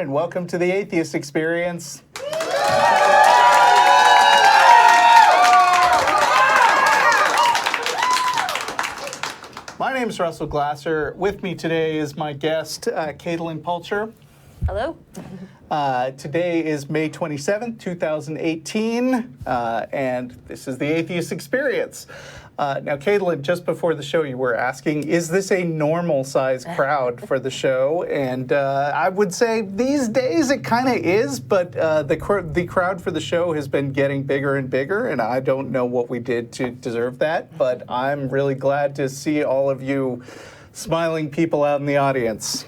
and welcome to the Atheist Experience. My name is Russell Glasser. With me today is my guest, Katilyn Pulcher. Hello. Today is May 27th, 2018, and this is the Atheist Experience. Now, Katilyn, just before the show, you were asking, is this a normal size crowd for the show? And I would say these days it kind of is, but the crowd for the show has been getting bigger and bigger, and I don't know what we did to deserve that, but I'm really glad to see all of you smiling people out in the audience.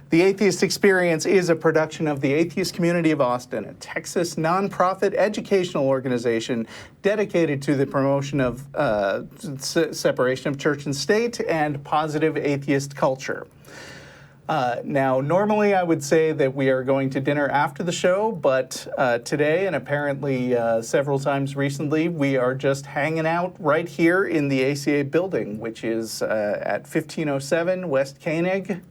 The Atheist Experience is a production of the Atheist Community of Austin, a Texas nonprofit educational organization dedicated to the promotion of separation of church and state and positive atheist culture. Now, normally I would say that we are going to dinner after the show, but today, and apparently several times recently, we are just hanging out right here in the ACA building, which is at 1507 West Koenig.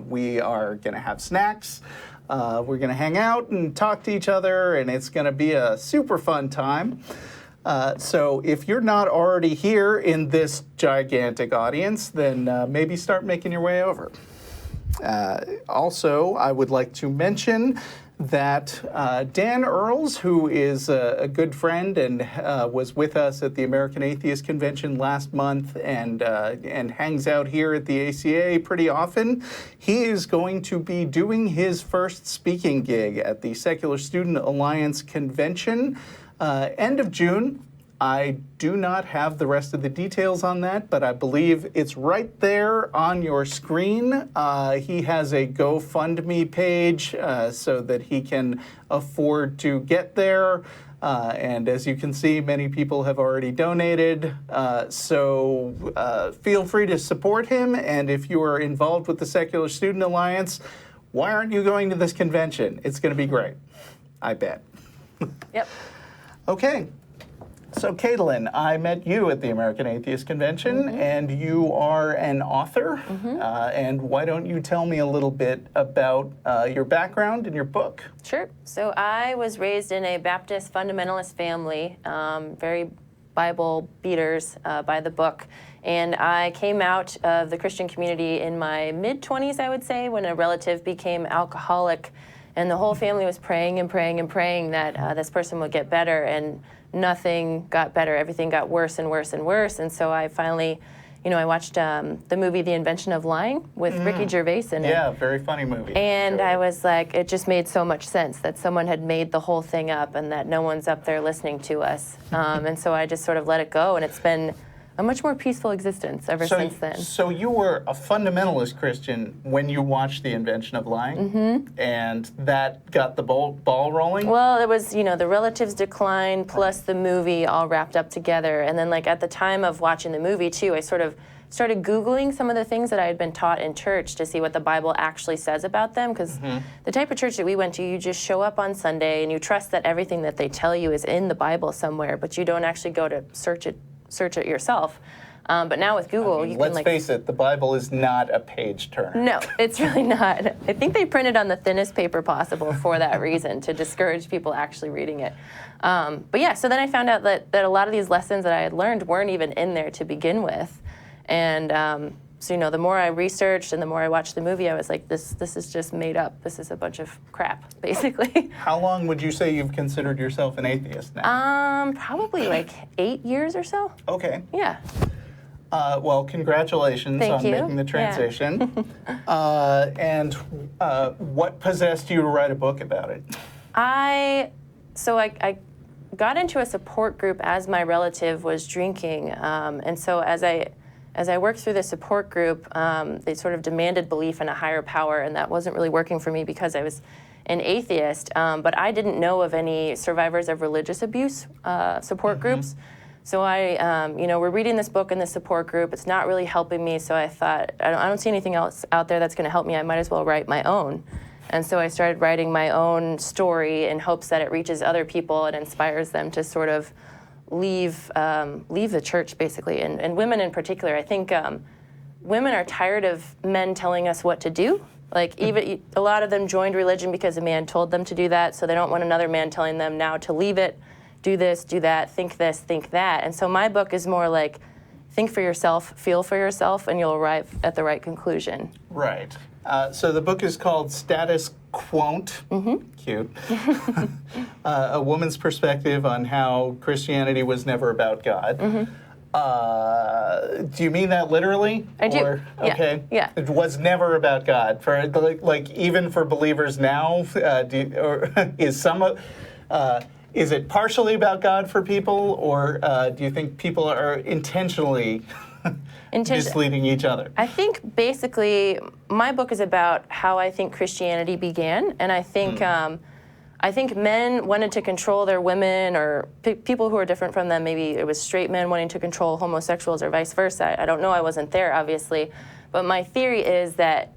We are going to have snacks. We're going to hang out and talk to each other, and it's going to be a super fun time. So if you're not already here in this gigantic audience, then maybe start making your way over. Also, I would like to mention that Dan Earls, who is a good friend and was with us at the American Atheist Convention last month and hangs out here at the ACA pretty often, he is going to be doing his first speaking gig at the Secular Student Alliance Convention end of June. I do not have the rest of the details on that, but I believe it's right there on your screen. He has a GoFundMe page so that he can afford to get there. And as you can see, many people have already donated. So feel free to support him. And if you are involved with the Secular Student Alliance, why aren't you going to this convention? It's going to be great. I bet. Yep. Okay. So, Katilyn, I met you at the American Atheist Convention, and you are an author. And why don't you tell me a little bit about your background and your book? Sure. So I was raised in a Baptist fundamentalist family, very Bible beaters by the book. And I came out of the Christian community in my mid-20s, I would say, when a relative became alcoholic. And the whole family was praying and praying and praying that this person would get better. And nothing got better. Everything got worse and worse and worse. And so I finally, I watched the movie The Invention of Lying with Ricky Gervais in it. Yeah, very funny movie. And I was like, it just made so much sense that someone had made the whole thing up and that no one's up there listening to us. And so I just sort of let it go. And it's been a much more peaceful existence ever since then. So you were a fundamentalist Christian when you watched The Invention of Lying, and that got the ball rolling? Well, it was, the relatives decline plus the movie all wrapped up together. And then, at the time of watching the movie, too, I sort of started Googling some of the things that I had been taught in church to see what the Bible actually says about them, because the type of church that we went to, you just show up on Sunday and you trust that everything that they tell you is in the Bible somewhere, but you don't actually go to search it yourself. But now with Google, you can let's face it, the Bible is not a page turner. No, it's really not. I think they printed on the thinnest paper possible for that reason, to discourage people actually reading it. But yeah, so then I found out that a lot of these lessons that I had learned weren't even in there to begin with. And so, the more I researched and the more I watched the movie, I was like, this is just made up. This is a bunch of crap, basically. How long would you say you've considered yourself an atheist now? Probably 8 years or so. Okay. Yeah. Well, congratulations Thank on you. making the transition. And what possessed you to write a book about it? I got into a support group as my relative was drinking, and so as I worked through the support group, they sort of demanded belief in a higher power, and that wasn't really working for me because I was an atheist. But I didn't know of any survivors of religious abuse support groups. So we're reading this book in the support group. It's not really helping me, so I thought, I don't see anything else out there that's going to help me. I might as well write my own. And so I started writing my own story in hopes that it reaches other people and inspires them to sort of leave the church, basically, and women in particular. I think women are tired of men telling us what to do. Like, even a lot of them joined religion because a man told them to do that, so they don't want another man telling them now to leave it, do this, do that, think this, think that. And so my book is more like, think for yourself, feel for yourself, and you'll arrive at the right conclusion. Right. So the book is called Status Quont. Cute. A woman's perspective on how Christianity was never about God. Do you mean that literally? I do. Or, okay. Yeah. It was never about God. For like even for believers now, is it partially about God for people, or do you think people are intentionally misleading each other? I think basically my book is about how I think Christianity began, and I think men wanted to control their women, or people who are different from them. Maybe it was straight men wanting to control homosexuals, or vice versa. I don't know. I wasn't there, obviously, but my theory is that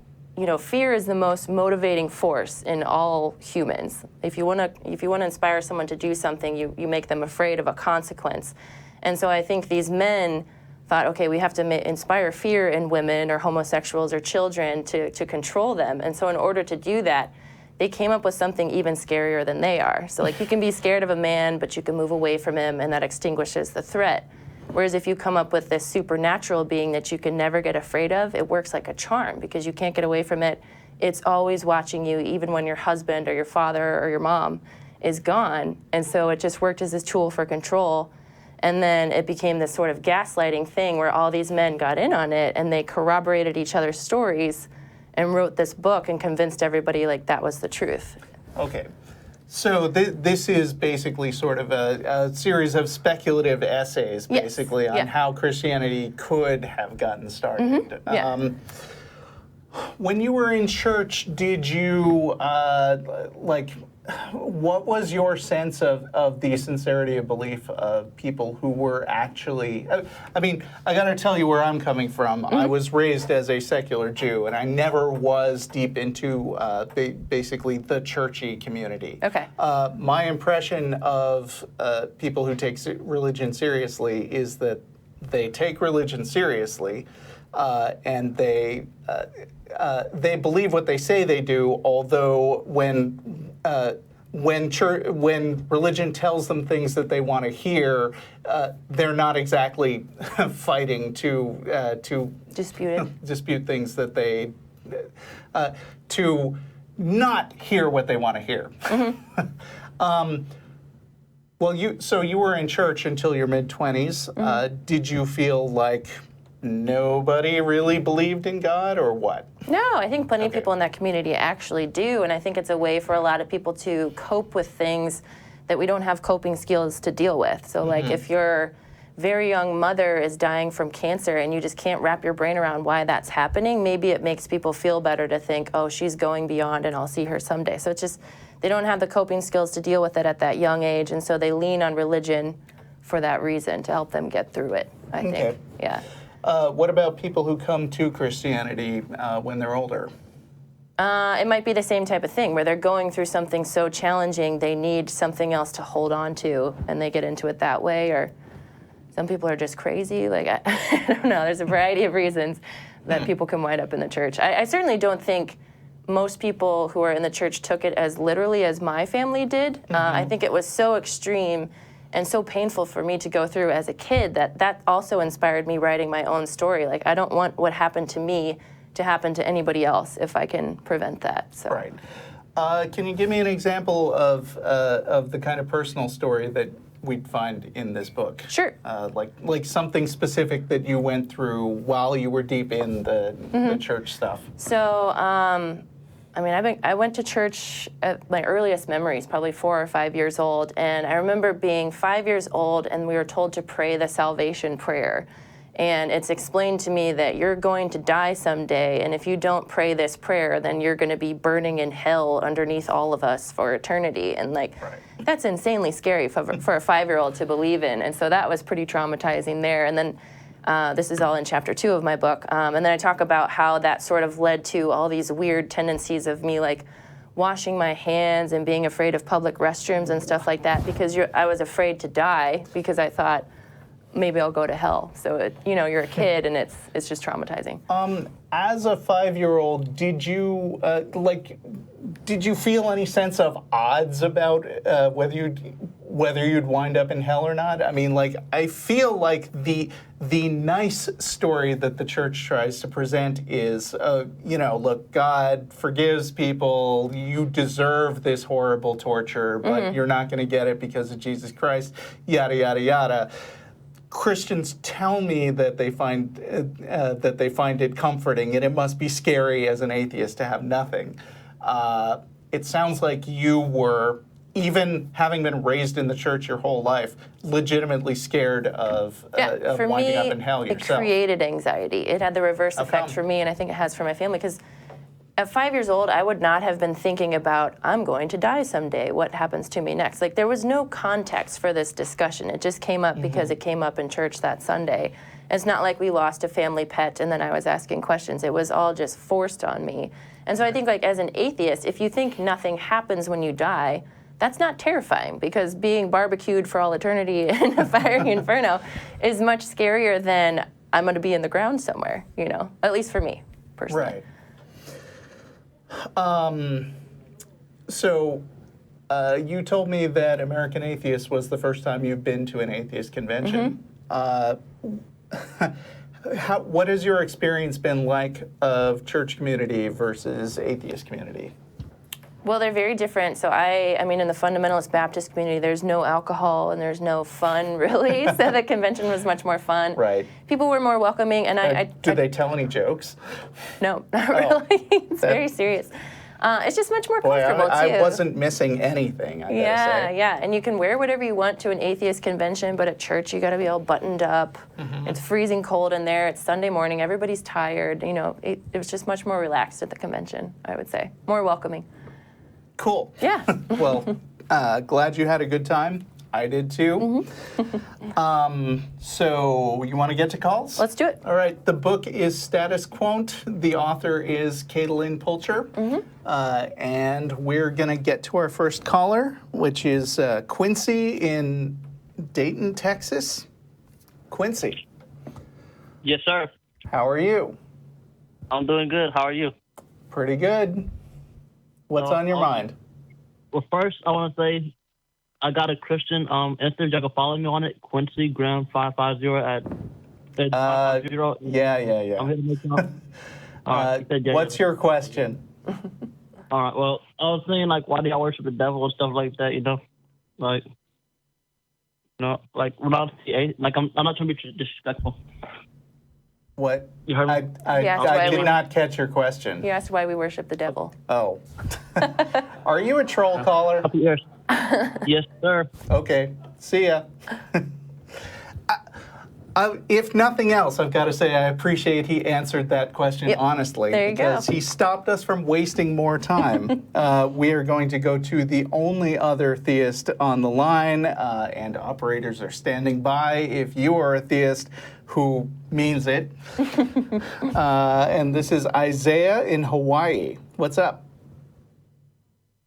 fear is the most motivating force in all humans. If you want to inspire someone to do something, you make them afraid of a consequence, and so I think these men thought, okay, we have to inspire fear in women or homosexuals or children to control them. And so in order to do that, they came up with something even scarier than they are. So like, you can be scared of a man, but you can move away from him, and that extinguishes the threat. Whereas if you come up with this supernatural being that you can never get afraid of, it works like a charm because you can't get away from it. It's always watching you, even when your husband or your father or your mom is gone. And so it just worked as this tool for control. And then it became this sort of gaslighting thing where all these men got in on it, and they corroborated each other's stories and wrote this book and convinced everybody like that was the truth. Okay. So this is basically sort of a series of speculative essays, basically, yes. on how Christianity could have gotten started. When you were in church, did you, what was your sense of the sincerity of belief of people who were actually, I mean, I gotta tell you where I'm coming from. I was raised as a secular Jew, and I never was deep into basically the churchy community. Okay. My impression of people who take religion seriously is that they take religion seriously, and they believe what they say they do, although when religion tells them things that they want to hear, they're not exactly fighting to dispute things that they to not hear what they want to hear. Well, you were in church until your mid-20s. Did you feel like nobody really believed in God, or what? No, I think plenty of people in that community actually do, and I think it's a way for a lot of people to cope with things that we don't have coping skills to deal with. So like if your very young mother is dying from cancer and you just can't wrap your brain around why that's happening, maybe it makes people feel better to think, oh, she's going beyond and I'll see her someday. So it's just, they don't have the coping skills to deal with it at that young age, and so they lean on religion for that reason to help them get through it, I think. Yeah. What about people who come to Christianity when they're older? It might be the same type of thing where they're going through something so challenging they need something else to hold on to, and they get into it that way. Or some people are just crazy. Like, I don't know. There's a variety of reasons that people can wind up in the church. I certainly don't think most people who are in the church took it as literally as my family did. I think it was so extreme and so painful for me to go through as a kid that also inspired me writing my own story. Like, I don't want what happened to me to happen to anybody else if I can prevent that. So. Right. Can you give me an example of the kind of personal story that we'd find in this book? Sure. Like something specific that you went through while you were deep in the church stuff. So, I went to church at my earliest memories, probably 4 or 5 years old, and I remember being 5 years old and we were told to pray the salvation prayer. And it's explained to me that you're going to die someday, and if you don't pray this prayer, then you're going to be burning in hell underneath all of us for eternity. And that's insanely scary for a 5-year-old to believe in. And so that was pretty traumatizing there. And then this is all in chapter 2 of my book. And then I talk about how that sort of led to all these weird tendencies of me like washing my hands and being afraid of public restrooms and stuff like that, because I was afraid to die, because I thought, maybe I'll go to hell. So you're a kid, and it's just traumatizing. As a 5-year-old, did you feel any sense of odds about whether you'd wind up in hell or not? I mean, I feel like the nice story that the church tries to present is, look, God forgives people. You deserve this horrible torture, but you're not going to get it because of Jesus Christ. Yada yada yada. Christians tell me that they find it comforting, and it must be scary as an atheist to have nothing. It sounds like you were, even having been raised in the church your whole life, legitimately scared of winding up in hell yourself. It created anxiety. It had the reverse effect for me, and I think it has for my family, because at 5 years old, I would not have been thinking about, I'm going to die someday. What happens to me next? There was no context for this discussion. It just came up because it came up in church that Sunday. It's not like we lost a family pet and then I was asking questions. It was all just forced on me. And so I think, as an atheist, if you think nothing happens when you die, that's not terrifying, because being barbecued for all eternity in a fiery inferno is much scarier than I'm going to be in the ground somewhere, at least for me, personally. Right. So you told me that American Atheist was the first time you've been to an atheist convention. What has your experience been like of church community versus atheist community? Well, they're very different. So I mean, in the fundamentalist Baptist community, there's no alcohol and there's no fun, really. So the convention was much more fun. Right. People were more welcoming, and do they tell any jokes? No, not really. It's very serious. It's just much more comfortable, too. I wasn't missing anything, I gotta say. Yeah. And you can wear whatever you want to an atheist convention, but at church, you gotta be all buttoned up. It's freezing cold in there. It's Sunday morning. Everybody's tired. It was just much more relaxed at the convention, I would say. More welcoming. Cool. Yeah. Well, glad you had a good time. I did too. So you want to get to calls? Let's do it. All right. The book is Status Quont. The author is Katilyn Pulcher. And we're going to get to our first caller, which is Quincy in Dayton, Texas. Quincy. Yes, sir. How are you? I'm doing good. How are you? Pretty good. What's on your mind? Well, first, I want to say I got a Christian Instagram. You can follow me on it, Quincy Graham 550 at 550. Yeah. I'm here to make sure. What's your question? All right. Well, I was saying, why do y'all worship the devil and stuff like that? When I I'm not trying to be disrespectful. What? You heard me? I did not catch your question. You asked why we worship the devil. Oh. Are you a troll caller? Yes. Yes, sir. Okay. See ya. If nothing else, I've got to say I appreciate he answered that question honestly. There you because he stopped us from wasting more time. We are going to go to the only other theist on the line, and operators are standing by if you are a theist who means it. And this is Isaiah in Hawaii. What's up?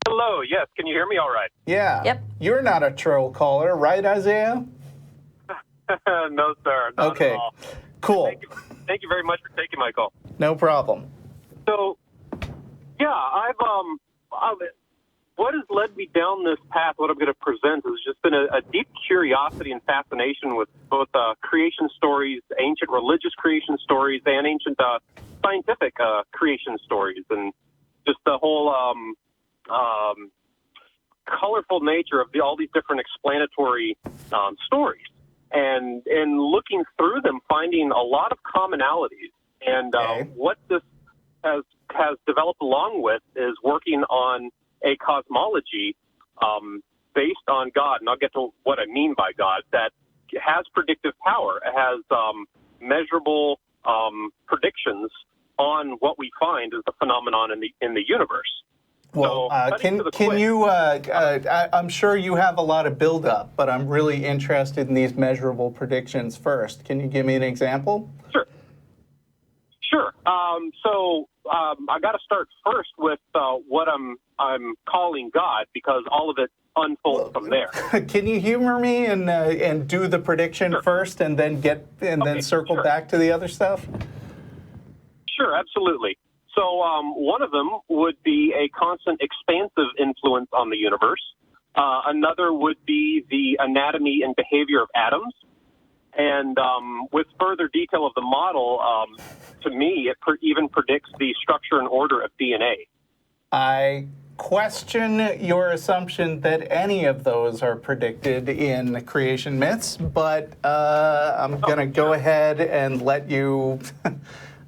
Hello, yes. Can you hear me all right? Yeah. Yep. You're not a troll caller, right, Isaiah? No, sir. Not at all. Cool. Thank you very much for taking my call. No problem. So, yeah, what has led me down this path, what I'm going to present, has just been a deep curiosity and fascination with both creation stories, ancient religious creation stories, and ancient scientific creation stories, and just the whole colorful nature of all these different explanatory stories. And in looking through them, finding a lot of commonalities. And what this has developed along with is working on a cosmology based on God. And I'll get to what I mean by God, that has predictive power. It has measurable predictions on what we find as the phenomenon in the universe. Well, can you? I'm sure you have a lot of build-up, but I'm really interested in these measurable predictions first. Can you give me an example? Sure. I got to start first with what I'm calling God, because all of it unfolds from there. Can you humor me and do the prediction first, and then then circle back to the other stuff? Sure, absolutely. So one of them would be a constant expansive influence on the universe. Another would be the anatomy and behavior of atoms. And with further detail of the model, to me, it even predicts the structure and order of DNA. I question your assumption that any of those are predicted in creation myths, but I'm going to go ahead and let you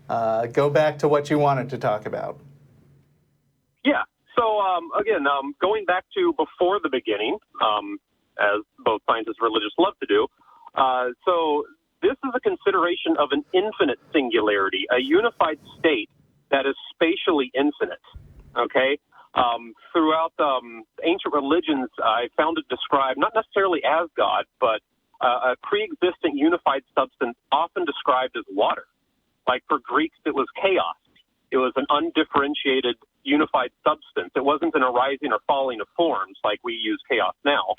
go back to what you wanted to talk about. Yeah. So, again, going back to before the beginning, as both scientists and religious love to do, so this is a consideration of an infinite singularity, a unified state that is spatially infinite, okay? Throughout ancient religions, I found it described not necessarily as God, but a pre-existent unified substance often described as water. Like for Greeks, it was chaos. It was an undifferentiated unified substance. It wasn't an arising or falling of forms like we use chaos now.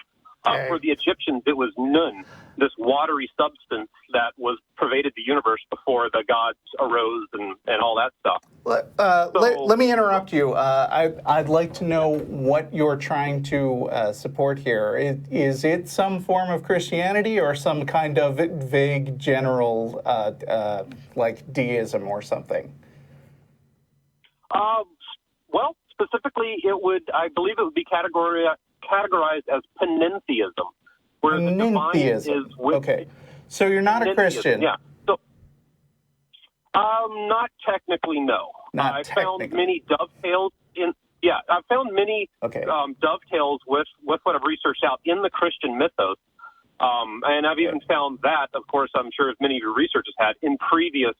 For the Egyptians, it was Nun, this watery substance that was pervaded the universe before the gods arose and all that stuff. Let me interrupt you. I'd like to know what you're trying to support here. Is it some form of Christianity or some kind of vague general, like deism or something? Well, specifically, I believe it would be categorized as panentheism, where the divine is with. Okay, so you're not a Christian. Yeah. So, not technically, no. I found many dovetails in. Yeah, I found many dovetails with what I've researched out in the Christian mythos, and I've even found that, of course, I'm sure as many of your researchers had in previous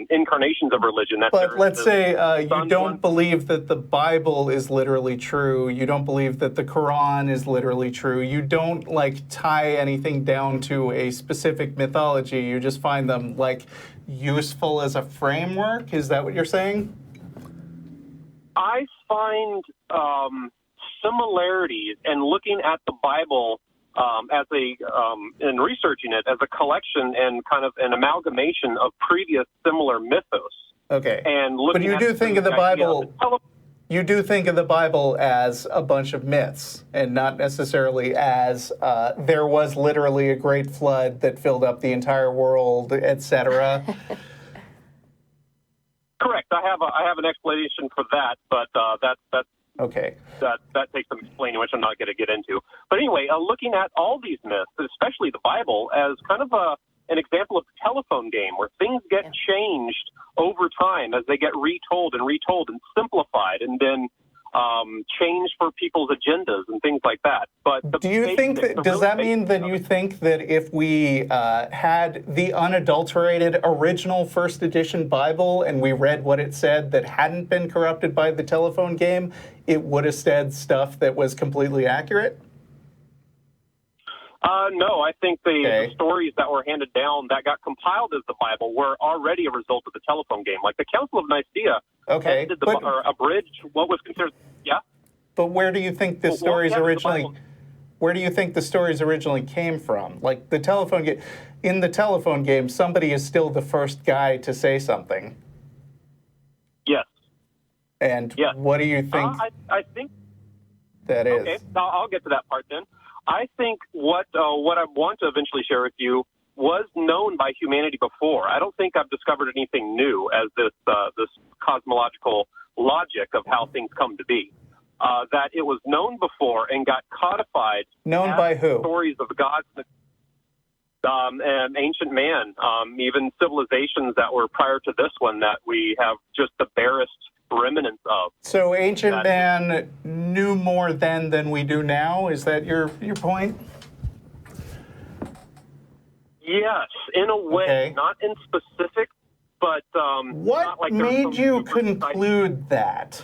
incarnations of religion. But let's say you don't believe that the Bible is literally true. You don't believe that the Quran is literally true. You don't tie anything down to a specific mythology. You just find them useful as a framework. Is that what you're saying? I find similarities and looking at the Bible in researching it as a collection and kind of an amalgamation of previous similar mythos. Okay. And looking but you do think of the Bible. You do think of the Bible as a bunch of myths, and not necessarily as there was literally a great flood that filled up the entire world, etc. Correct. I have an explanation for that, but that's. Okay. That takes some explaining, which I'm not going to get into. But anyway, looking at all these myths, especially the Bible, as kind of an example of a telephone game where things get changed over time as they get retold and simplified, and then changed for people's agendas and things like that. But do you think that does that mean that you think that if we had the unadulterated original first edition Bible and we read what it said that hadn't been corrupted by the telephone game, it would have said stuff that was completely accurate? No, I think the stories that were handed down that got compiled as the Bible were already a result of the telephone game. Like the Council of Nicaea ended abridged what was considered, But where do you think the stories originally? Where do you think the stories originally came from? Like the telephone game. In the telephone game, somebody is still the first guy to say something. Yes. And what do you think? I think that is. Okay, I'll get to that part then. I think what I want to eventually share with you was known by humanity before. I don't think I've discovered anything new as this cosmological logic of how things come to be. That it was known before and got codified. Known by who? Stories of gods and ancient man, even civilizations that were prior to this one that we have just the barest remnants of. So ancient man knew more then than we do now? Is that your point? Yes, in a way, not in specific, but what not like made you conclude that?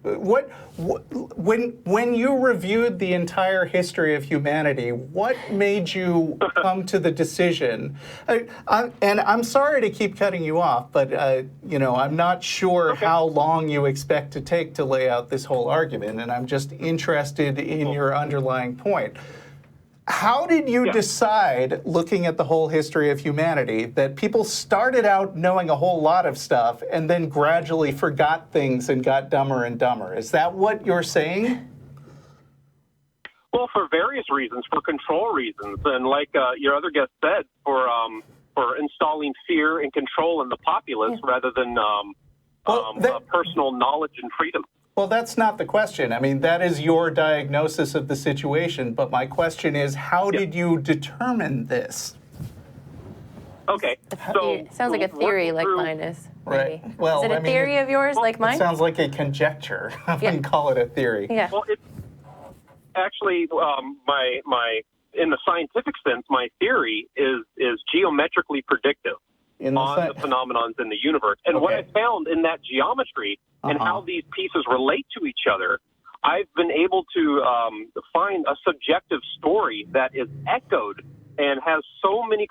When you reviewed the entire history of humanity, what made you come to the decision? And I'm sorry to keep cutting you off, but I'm not sure how long you expect to take to lay out this whole argument, and I'm just interested in your underlying point. How did you decide, looking at the whole history of humanity, that people started out knowing a whole lot of stuff and then gradually forgot things and got dumber and dumber? Is that what you're saying? Well, for various reasons, for control reasons, and like your other guest said, for installing fear and control in the populace rather than personal knowledge and freedom. Well, that's not the question. I mean, that is your diagnosis of the situation, but my question is, how did you determine this? Okay, so... It sounds like a theory like mine is. Right. Maybe. Well, is it a theory of yours like mine? It sounds like a conjecture. I wouldn't call it a theory. Yeah. Well, it's actually, my in the scientific sense, my theory is geometrically predictive on the phenomenons in the universe. And what I found in that geometry and how these pieces relate to each other, I've been able to find a subjective story that is echoed and has so many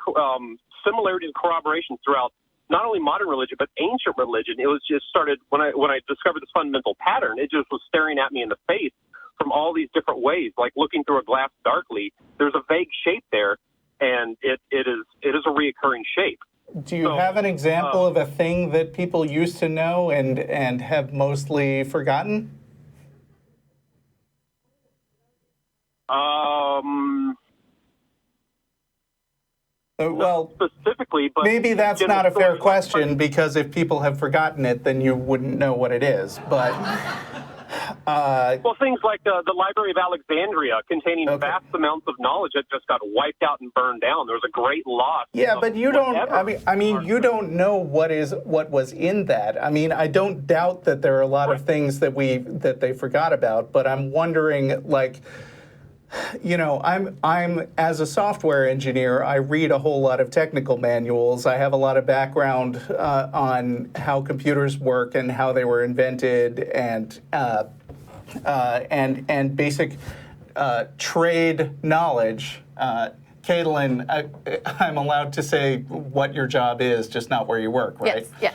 similarities and corroborations throughout not only modern religion but ancient religion. It was just started when I discovered this fundamental pattern. It just was staring at me in the face from all these different ways, like looking through a glass darkly. There's a vague shape there, and it is a reoccurring shape. Do you have an example of a thing that people used to know and have mostly forgotten? Well, specifically, but maybe that's not a fair question, because if people have forgotten it, then you wouldn't know what it is. But well, things like the Library of Alexandria, containing vast amounts of knowledge that just got wiped out and burned down. There was a great loss. Yeah, but you don't. I mean, you don't know what was in that. I mean, I don't doubt that there are a lot of things that they forgot about. But I'm wondering, like, I'm as a software engineer, I read a whole lot of technical manuals. I have a lot of background on how computers work and how they were invented, and basic trade knowledge. Katilyn, I'm allowed to say what your job is, just not where you work, right? Yes.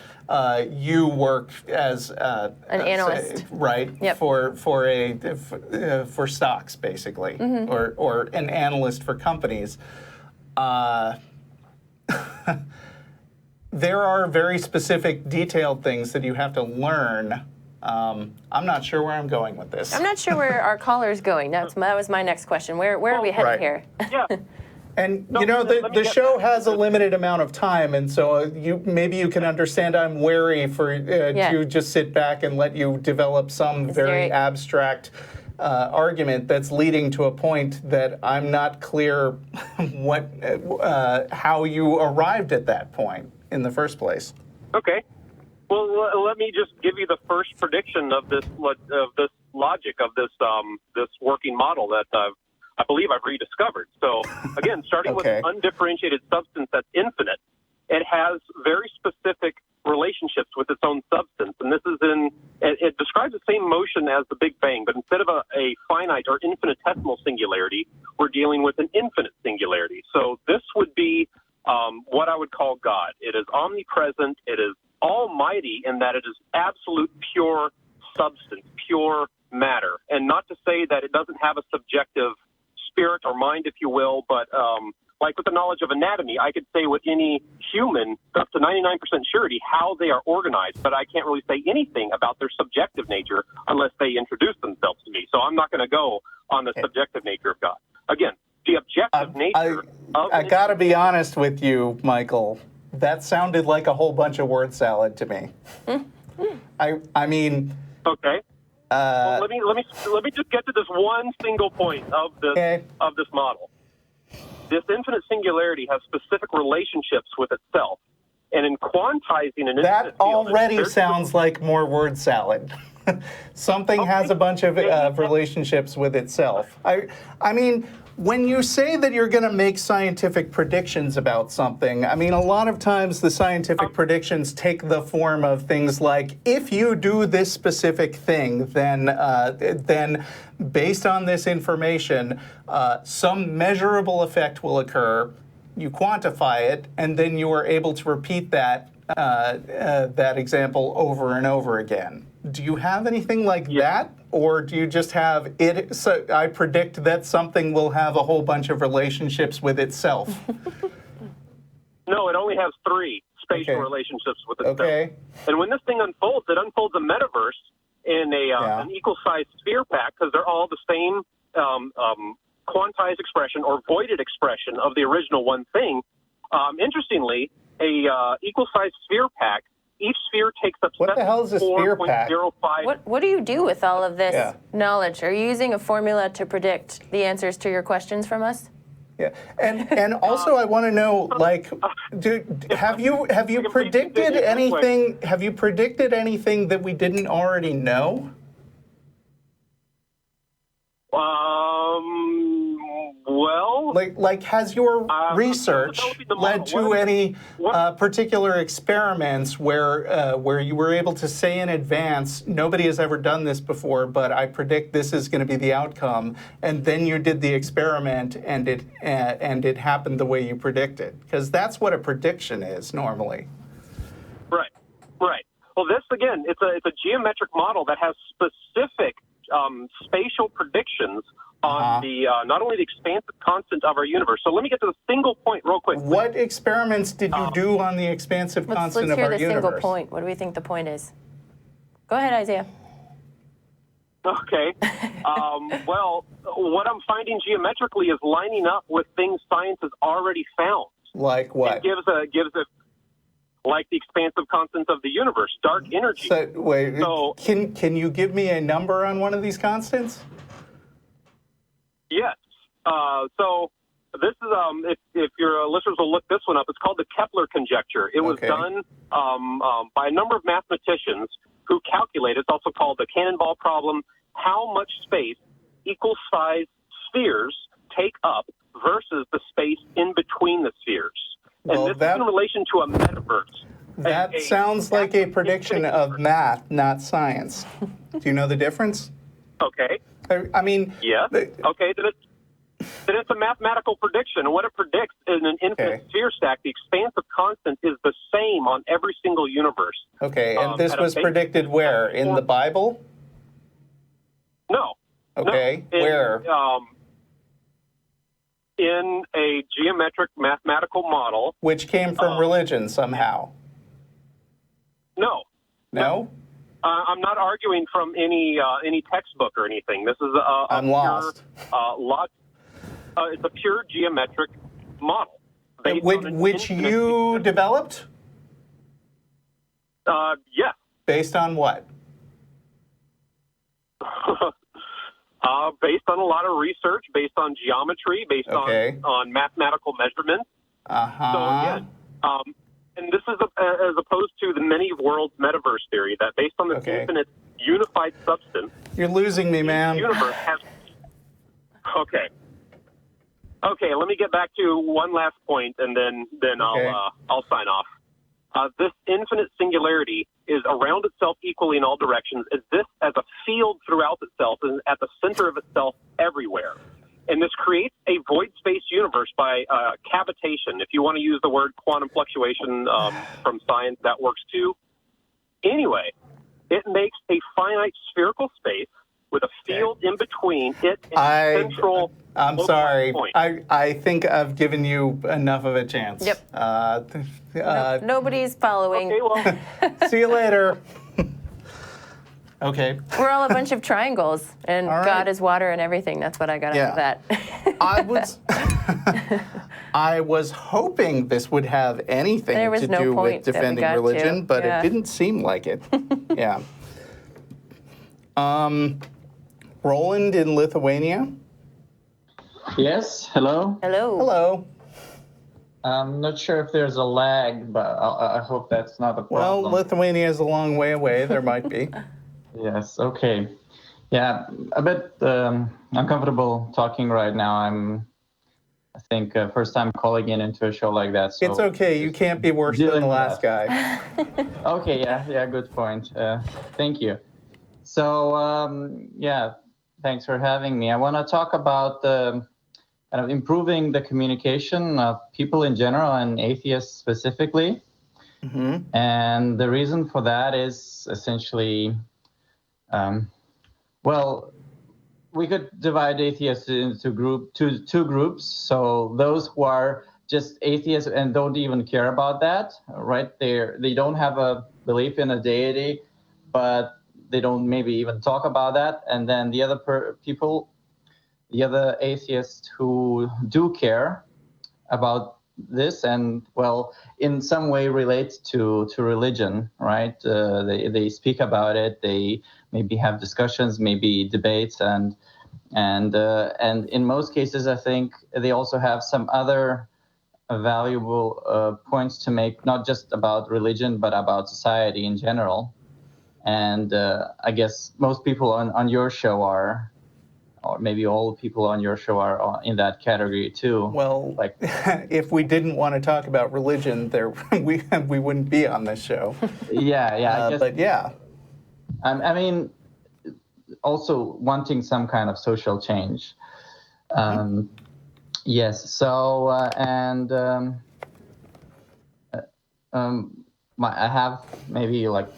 You work as an analyst, right? Yep. For stocks, basically, or an analyst for companies. There are very specific, detailed things that you have to learn. I'm not sure where I'm going with this. I'm not sure where our caller's going. That was my next question. Where are we headed here? Yeah. And the show has a limited amount of time, and so maybe you can understand I'm wary to just sit back and let you develop some very abstract argument that's leading to a point that I'm not clear how you arrived at that point in the first place. Okay. Well, let me just give you the first prediction of this logic of this working model that I believe I've rediscovered. So, again, starting with an undifferentiated substance that's infinite, it has very specific relationships with its own substance. And this is it describes the same motion as the Big Bang, but instead of a finite or infinitesimal singularity, we're dealing with an infinite singularity. So this would be what I would call God. It is omnipresent. It is almighty in that it is absolute pure substance, pure matter. And not to say that it doesn't have a subjective spirit or mind, if you will, but like with the knowledge of anatomy, I could say with any human up to 99% surety how they are organized, but I can't really say anything about their subjective nature unless they introduce themselves to me. So I'm not going to go on the subjective nature of God. Again, the objective nature of... I got to be honest with you, Michael. That sounded like a whole bunch of word salad to me. I mean... Okay. Well, let me just get to this one single point of this model. This infinite singularity has specific relationships with itself, and in quantizing an infinite that already sounds like more word salad. Something has a bunch of relationships with itself. I mean, When you say that you're going to make scientific predictions about something, I mean, a lot of times the scientific predictions take the form of things like, if you do this specific thing, then based on this information, some measurable effect will occur. You quantify it, and then you are able to repeat that example over and over again. Do you have anything like that? Or do you just have it? So I predict that something will have a whole bunch of relationships with itself. No, it only has 3 spatial relationships with itself. Okay. And when this thing unfolds, it unfolds a metaverse in an equal-sized sphere pack, because they're all the same quantized expression or voided expression of the original one thing. Interestingly, a equal-sized sphere pack, each sphere takes up What the hell is a sphere pack? 74.05. What do you do with all of this knowledge? Are you using a formula to predict the answers to your questions from us? Yeah, and also I want to know, like, have you predicted anything? Have you predicted anything that we didn't already know? Well, like has your research led to any particular experiments where you were able to say in advance, nobody has ever done this before, but I predict this is going to be the outcome, and then you did the experiment and it happened the way you predicted? Because that's what a prediction is normally. Right. Well, this again, it's a geometric model that has specific spatial predictions on the not only the expansive constant of our universe. So let me get to the single point real quick. What experiments did you do on the expansive constant of our universe? Let's hear the single point. What do we think the point is? Go ahead, Isaiah. Okay. Well, what I'm finding geometrically is lining up with things science has already found. Like what? It gives a like the expansive constant of the universe, dark energy. So can you give me a number on one of these constants? Yes. So this is if your listeners will look this one up, it's called the Kepler conjecture. It was done by a number of mathematicians who calculated. It's also called the cannonball problem. How much space equal-sized spheres take up versus the space in between the spheres. Well, and this is in relation to a metaverse. That sounds like a prediction of math, not science. Do you know the difference? Okay. I mean... Yeah. Okay, then it's a mathematical prediction. And what it predicts in an infinite sphere stack, the expansive constant is the same on every single universe. Okay, and this was predicted where? In the Bible? No. Okay, no. Where? In a geometric mathematical model. Which came from religion somehow. No. No? I'm not arguing from any textbook or anything. This is I'm lost. It's a pure geometric model. Which you developed? Yes. Based on what? Based on a lot of research, based on geometry, based on mathematical measurements. Uh-huh. So again, and this is as opposed to the many worlds metaverse theory that based on this infinite unified substance. You're losing me, man. The universe has. Okay. Let me get back to one last point, and then I'll sign off. This infinite singularity is around itself equally in all directions, exists as a field throughout itself, and at the center of itself everywhere. And this creates a void space universe by cavitation. If you want to use the word quantum fluctuation from science, that works too. Anyway, it makes a finite spherical space with a field in between it and the central. I'm sorry. Point. I think I've given you enough of a chance. Yep. Nobody's following. Okay, well. See you later. Okay. We're all a bunch of triangles, and God is water and everything. That's what I got out of that. I was hoping this would have anything to do with defending religion, but it didn't seem like it. Yeah. Roland in Lithuania. Yes, hello. Hello. I'm not sure if there's a lag, but I hope that's not a problem. Well, Lithuania is a long way away. There might be. Yes, okay. Yeah, a bit uncomfortable talking right now. I think, first time calling into a show like that. So It's okay. You can't be worse than the last guy. Okay, yeah, good point. Thank you. So, yeah, thanks for having me. I want to talk about kind of improving the communication of people in general and atheists specifically. Mm-hmm. And the reason for that is essentially, well, we could divide atheists into two groups. So those who are just atheists and don't even care about that, right? They don't have a belief in a deity, but they don't maybe even talk about that. And then the other the other atheists who do care about this and, well, in some way relate to religion, right? They speak about it. They maybe have discussions, maybe debates, and in most cases, I think they also have some other valuable points to make, not just about religion, but about society in general. And I guess most people on your show are, or maybe all people on your show are in that category too. Well, like, if we didn't want to talk about religion, we wouldn't be on this show. Yeah, I guess, but yeah, I mean, also wanting some kind of social change. Yes. So I have maybe like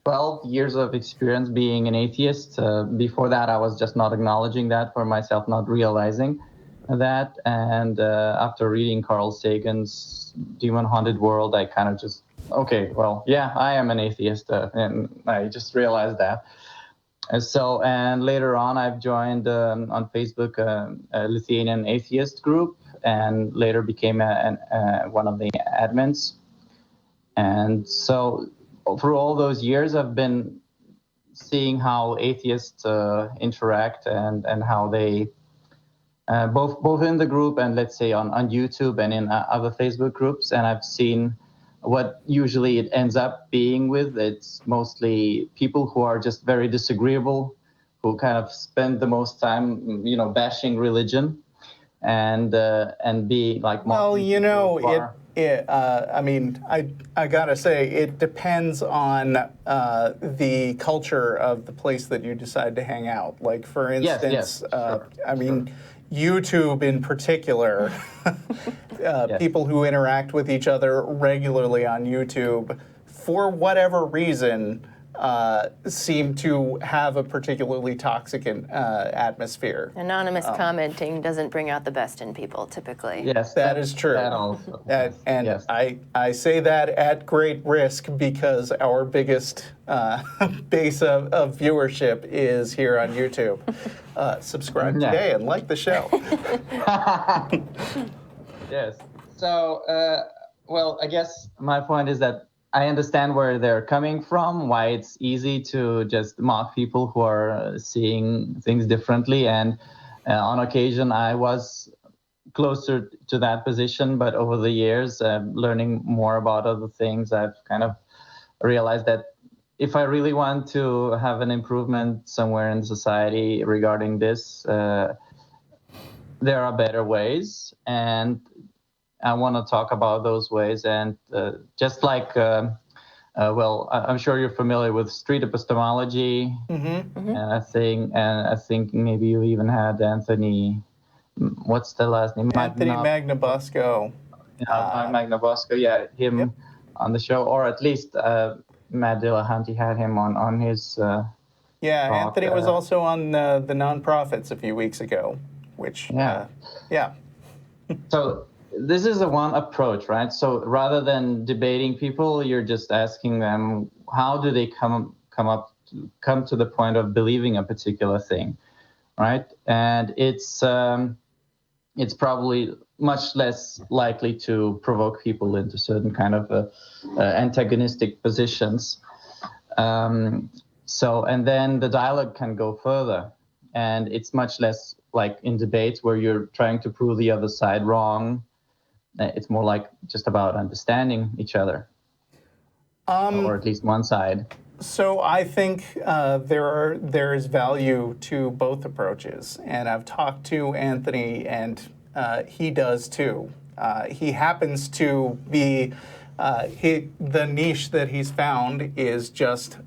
12 years of experience being an atheist. Before that, I was just not acknowledging that for myself, not realizing that. And after reading Carl Sagan's Demon Haunted World, I kind of just, okay, well, yeah, I am an atheist. And I just realized that. And later on, I've joined on Facebook a Lithuanian atheist group, and later became one of the admins. And so through all those years, I've been seeing how atheists interact and how they both in the group and, let's say, on YouTube and in other Facebook groups. And I've seen what usually it ends up being with. It's mostly people who are just very disagreeable, who kind of spend the most time, bashing religion and be like, well, I mean, I gotta say, it depends on the culture of the place that you decide to hang out. Like, for instance, sure. I mean, YouTube in particular, people who interact with each other regularly on YouTube, for whatever reason, seem to have a particularly toxic atmosphere. Anonymous commenting doesn't bring out the best in people, typically. Yes, that is true. That also. And yes. I say that at great risk because our biggest base of viewership is here on YouTube. Subscribe today and like the show. Yes. So, well, I guess my point is that I understand where they're coming from, why it's easy to just mock people who are seeing things differently. And on occasion, I was closer to that position. But over the years, learning more about other things, I've kind of realized that if I really want to have an improvement somewhere in society regarding this, there are better ways. And I want to talk about those ways. And just like, well, I'm sure you're familiar with street epistemology. Mm-hmm. And I think maybe you even had Anthony, what's the last name? Anthony Magnabosco. Magnabosco, yeah, him on the show, or at least Matt Dillahunty had him on his talk. Anthony was also on the Nonprofits a few weeks ago, which, So this is the one approach, right? So rather than debating people, you're just asking them, how do they come to the point of believing a particular thing, right? And it's probably much less likely to provoke people into certain kind of antagonistic positions. And then the dialogue can go further, and it's much less like in debates where you're trying to prove the other side wrong. It's more like just about understanding each other, or at least one side. So I think there is value to both approaches, and I've talked to Anthony, and he does too. He happens to be the niche that he's found is just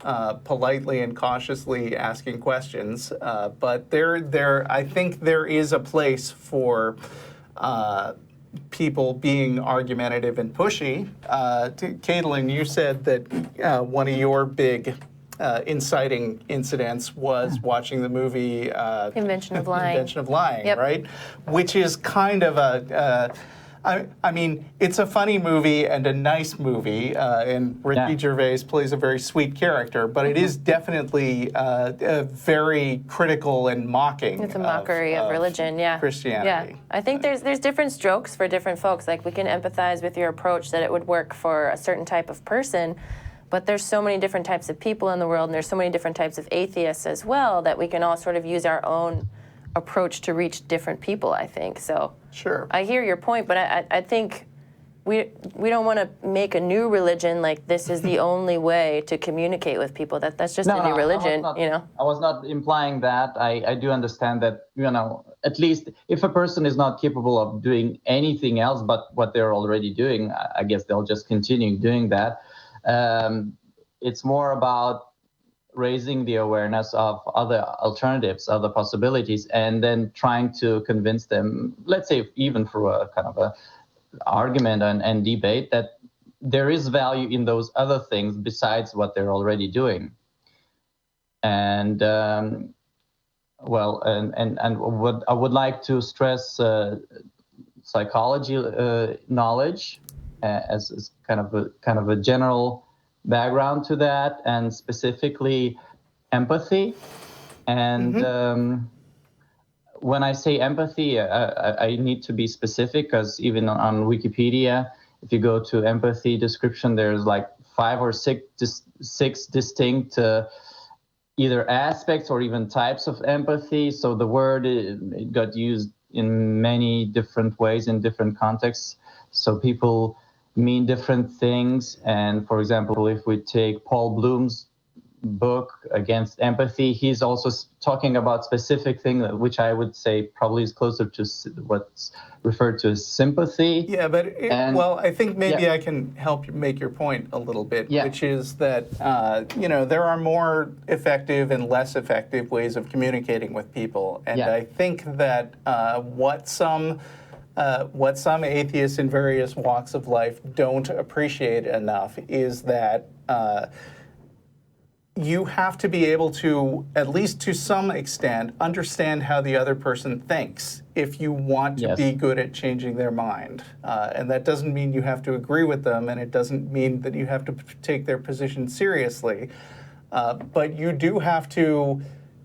politely and cautiously asking questions. But I think there is a place for people being argumentative and pushy. Katilyn, you said that one of your big inciting incidents was watching the movie Invention of Lying. Invention of Lying, Yep. right? Which is kind of I mean, it's a funny movie and a nice movie, and Ricky Gervais plays a very sweet character, but it is definitely very critical and mocking. It's a mockery of religion, Christianity. Yeah, I think there's different strokes for different folks. Like, we can empathize with your approach that it would work for a certain type of person, but there's so many different types of people in the world, and there's so many different types of atheists as well, that we can all sort of use our own approach to reach different people, I think. So Sure. I hear your point, but I think we don't want to make a new religion like this is the only way to communicate with people. That's just a new religion, you know? I was not implying that. I do understand that, you know, at least if a person is not capable of doing anything else but what they're already doing, I guess they'll just continue doing that. It's more about raising the awareness of other alternatives, other possibilities, and then trying to convince them, let's say even through a kind of a argument and debate, that there is value in those other things besides what they're already doing. And what I would like to stress psychology knowledge as kind of a general background to that, and specifically empathy. And when I say empathy, I need to be specific, because even on Wikipedia, if you go to empathy description, there's like 5 or 6 distinct either aspects or even types of empathy. So the word it got used in many different ways in different contexts. So people mean different things. And for example, if we take Paul Bloom's book Against Empathy, he's also talking about specific things, which I would say probably is closer to what's referred to as sympathy. Yeah, but I think maybe I can help you make your point a little bit, which is that there are more effective and less effective ways of communicating with people, and I think that what some atheists in various walks of life don't appreciate enough is that you have to be able to, at least to some extent, understand how the other person thinks if you want to be good at changing their mind. And that doesn't mean you have to agree with them, and it doesn't mean that you have to take their position seriously. But you do have to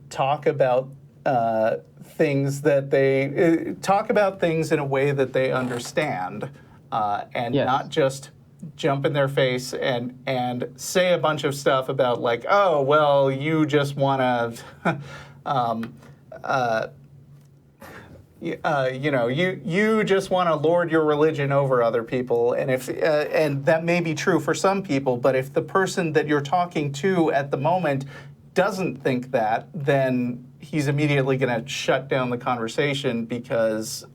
talk about things in a way that they understand, and not just jump in their face and say a bunch of stuff about, like, oh, well, you just want to you just want to lord your religion over other people, and and that may be true for some people, but if the person that you're talking to at the moment doesn't think that, then he's immediately going to shut down the conversation because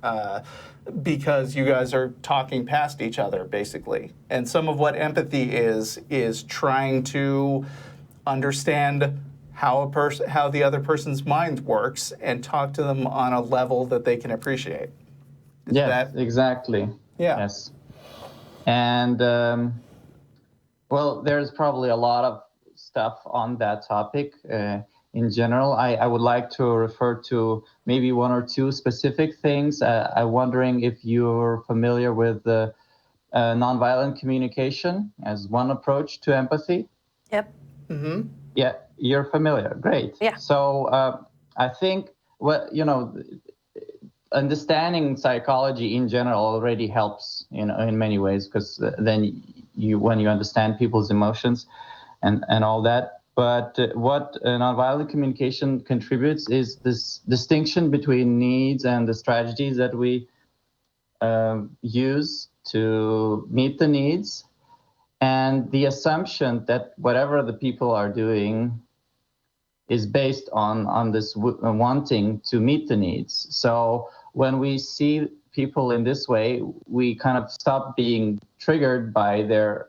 you guys are talking past each other, basically. And some of what empathy is trying to understand how the other person's mind works and talk to them on a level that they can appreciate. Exactly. Yeah. Yes. And there's probably a lot of stuff on that topic. In general, I would like to refer to maybe 1 or 2 specific things. I'm wondering if you're familiar with the nonviolent communication as one approach to empathy. Yep. Mm-hmm. Yeah, you're familiar. Great. Yeah. So I think understanding psychology in general already helps, in many ways, because then when you understand people's emotions and all that. But what nonviolent communication contributes is this distinction between needs and the strategies that we use to meet the needs. and the assumption that whatever the people are doing is based on this wanting to meet the needs. So when we see people in this way, we kind of stop being triggered by their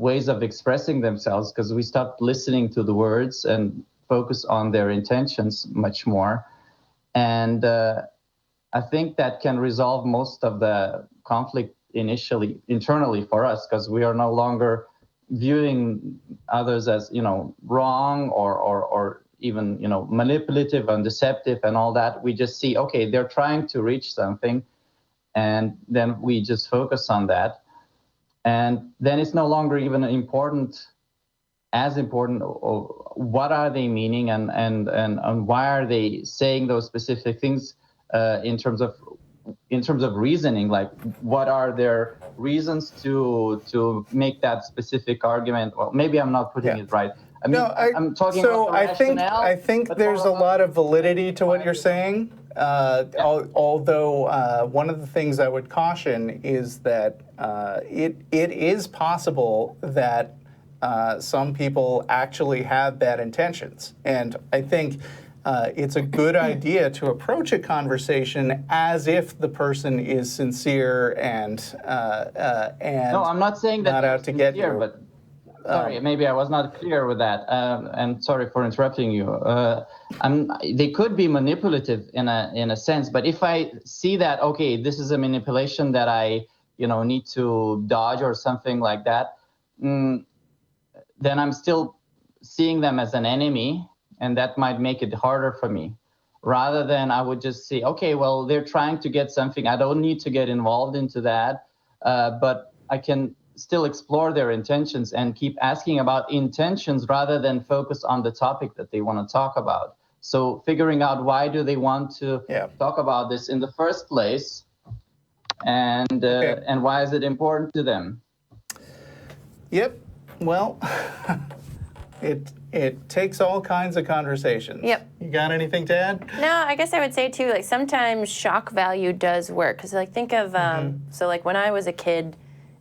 ways of expressing themselves, because we stop listening to the words and focus on their intentions much more. And I think that can resolve most of the conflict internally for us, because we are no longer viewing others as, wrong or even, manipulative and deceptive and all that. We just see, okay, they're trying to reach something, and then we just focus on that. And then it's no longer even as important, or what are they meaning, and why are they saying those specific things in terms of reasoning, like what are their reasons to make that specific argument. Well, maybe I'm not putting it right. I mean, I'm talking about the rationale. I think there's a lot of validity to what you're saying. Although one of the things I would caution is that it is possible that some people actually have bad intentions, and I think it's a good idea to approach a conversation as if the person is sincere and no, I'm not saying that not out to get you. But sorry, maybe I was not clear with that, and sorry for interrupting you. They could be manipulative in a sense, but if I see that, okay, this is a manipulation that I need to dodge or something like that, then I'm still seeing them as an enemy. And that might make it harder for me, rather than I would just say, okay, well, they're trying to get something. I don't need to get involved into that, but I can still explore their intentions and keep asking about intentions rather than focus on the topic that they want to talk about. So figuring out why do they want to talk about this in the first place, and why is it important to them? Yep. Well, It takes all kinds of conversations. Yep. You got anything to add? No, I guess I would say too, like sometimes shock value does work. Because like think of, so like when I was a kid,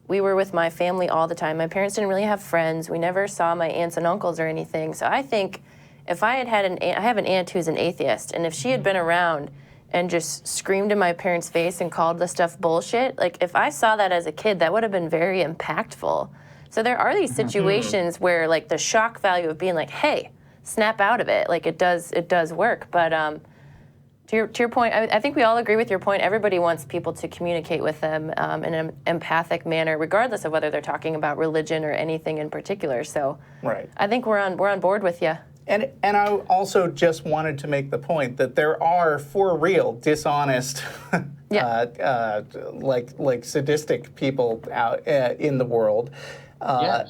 we were with my family all the time. My parents didn't really have friends. We never saw my aunts and uncles or anything. So I think if I had an aunt, I have an aunt who's an atheist, and if she had been around and just screamed in my parents' face and called the stuff bullshit, like if I saw that as a kid, that would have been very impactful. So there are these situations where like the shock value of being like, hey, snap out of it, like it does work. But to your point, I think we all agree with your point. Everybody wants people to communicate with them in an empathic manner, regardless of whether they're talking about religion or anything in particular. So right. I think we're on board with you. And I also just wanted to make the point that there are, for real, dishonest, like sadistic people out in the world.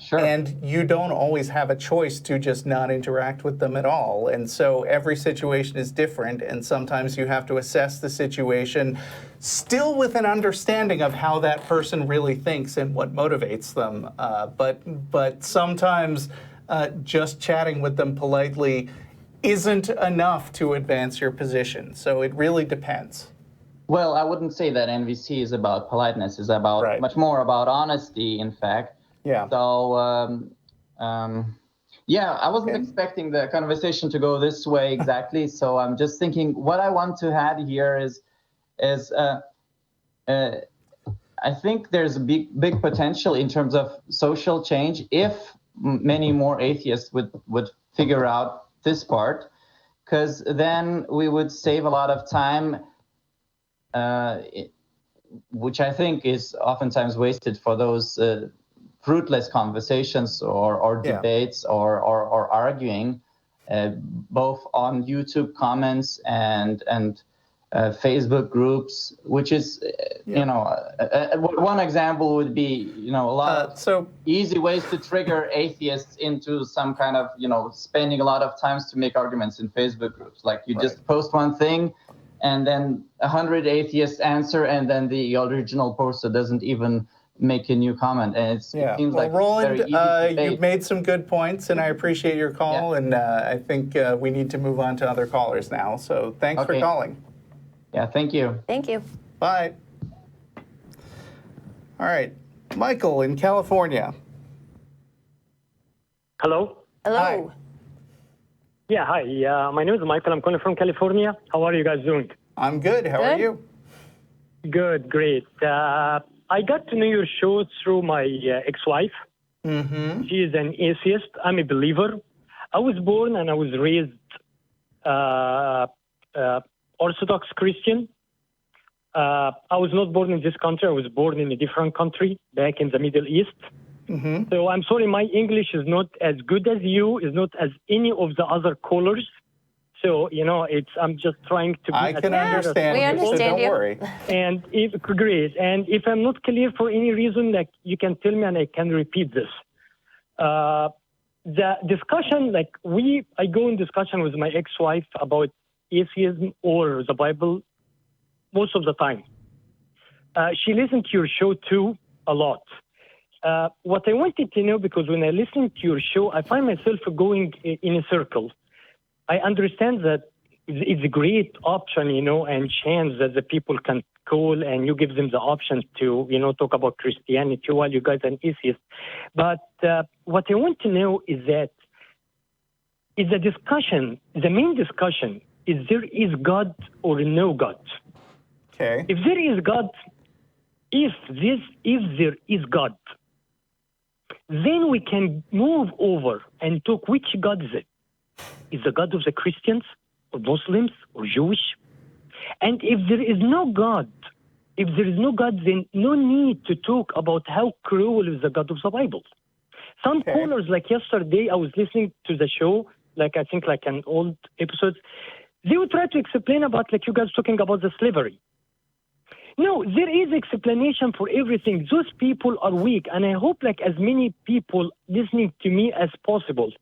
Sure. And you don't always have a choice to just not interact with them at all. And so every situation is different, and sometimes you have to assess the situation still with an understanding of how that person really thinks and what motivates them. But sometimes just chatting with them politely isn't enough to advance your position. So it really depends. Well, I wouldn't say that NVC is about politeness. It's about much more about honesty, in fact. Yeah. So, I wasn't expecting the conversation to go this way exactly. So I'm just thinking what I want to add here is I think there's a big potential in terms of social change if many more atheists would figure out this part, because then we would save a lot of time, which I think is oftentimes wasted for those fruitless conversations or debates or arguing, both on YouTube comments and Facebook groups, which is, one example would be, a lot of easy ways to trigger atheists into some kind of, spending a lot of time to make arguments in Facebook groups. Like you just post one thing and then 100 atheists answer, and then the original poster doesn't even make a new comment, and it seems like Roland, very easy you've made some good points, and I appreciate your call, and I think we need to move on to other callers now. So thanks for calling. Yeah, thank you. Thank you. Bye. All right, Michael in California. Hello? Hello. Hi. Yeah, hi. My name is Michael. I'm calling from California. How are you guys doing? I'm good. How are Good. you? Good, great. I got to know your show through my ex-wife. Mm-hmm. She is an atheist. I'm a believer. I was born and I was raised Orthodox Christian. I was not born in this country. I was born in a different country back in the Middle East. Mm-hmm. So I'm sorry, my English is not as good as you, is not as any of the other callers. So, I'm just trying to be I as can clear as understand We you, so understand don't you. worry. And great. And if I'm not clear for any reason, like you can tell me and I can repeat this. The discussion, I go in discussion with my ex-wife about atheism or the Bible most of the time. She listened to your show too a lot. What I wanted to know, because when I listen to your show, I find myself going in a circle. I understand that it's a great option, and chance that the people can call and you give them the option to, talk about Christianity while you guys are an atheist. But what I want to know is that is the discussion, the main discussion, is there is God or no God? Okay. If there is God, if there is God, then we can move over and talk which God is it? Is the God of the Christians or Muslims or Jewish? And if there is no God, then no need to talk about how cruel is the God of the Bible. Some Okay. callers, like yesterday, I was listening to the show, I think an old episode, they would try to explain about, you guys talking about the slavery. No, there is explanation for everything. Those people are weak, and I hope as many people listening to me as possible.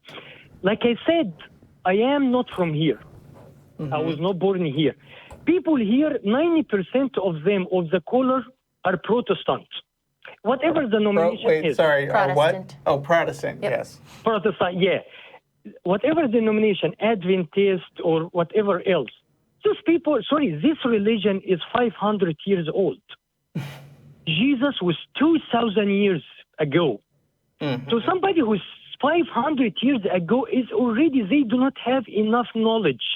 Like I said, I am not from here. Mm-hmm. I was not born here. People here, 90% of them, of the callers, are Protestant. Whatever the denomination is. Sorry. What? Protestant. Oh, Protestant. Yep. Yes. Protestant, yeah. Whatever denomination, Adventist or whatever else. Those people, this religion is 500 years old. Jesus was 2,000 years ago. Mm-hmm. So somebody who's 500 years ago is already, they do not have enough knowledge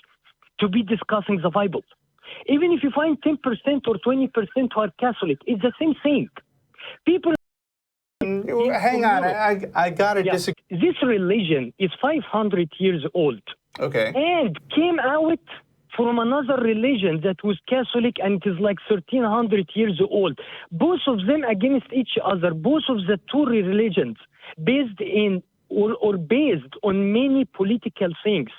to be discussing the Bible. Even if you find 10% or 20% who are Catholic, it's the same thing. People... Hang on. I got to disagree. This religion is 500 years old. Okay. And came out from another religion that was Catholic, and it is 1,300 years old. Both of them against each other. Both of the two religions based in or based on many political things.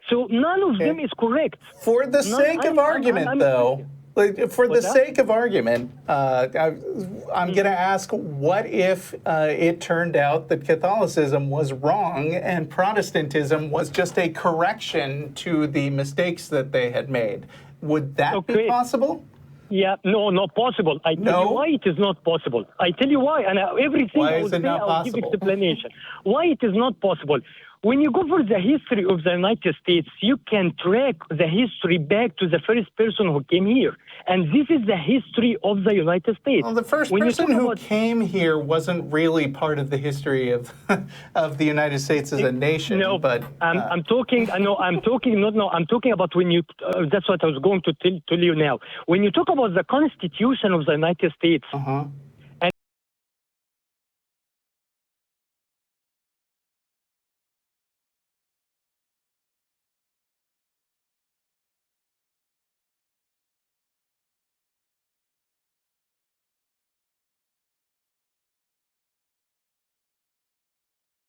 So none of them is correct. For the sake of argument, though, for the sake of argument, I'm going to ask, what if it turned out that Catholicism was wrong and Protestantism was just a correction to the mistakes that they had made? Would that be possible? Yeah, no, not possible. I tell you why it is not possible. I tell you why, and everything I will say, I'll give explanation. Why it is not possible. When you go for the history of the United States, you can track the history back to the first person who came here. And this is the history of the United States. Well, the first person who came here wasn't really part of the history of of the United States as a nation. No, but I'm talking about when you, that's what I was going to tell you now. When you talk about the Constitution of the United States,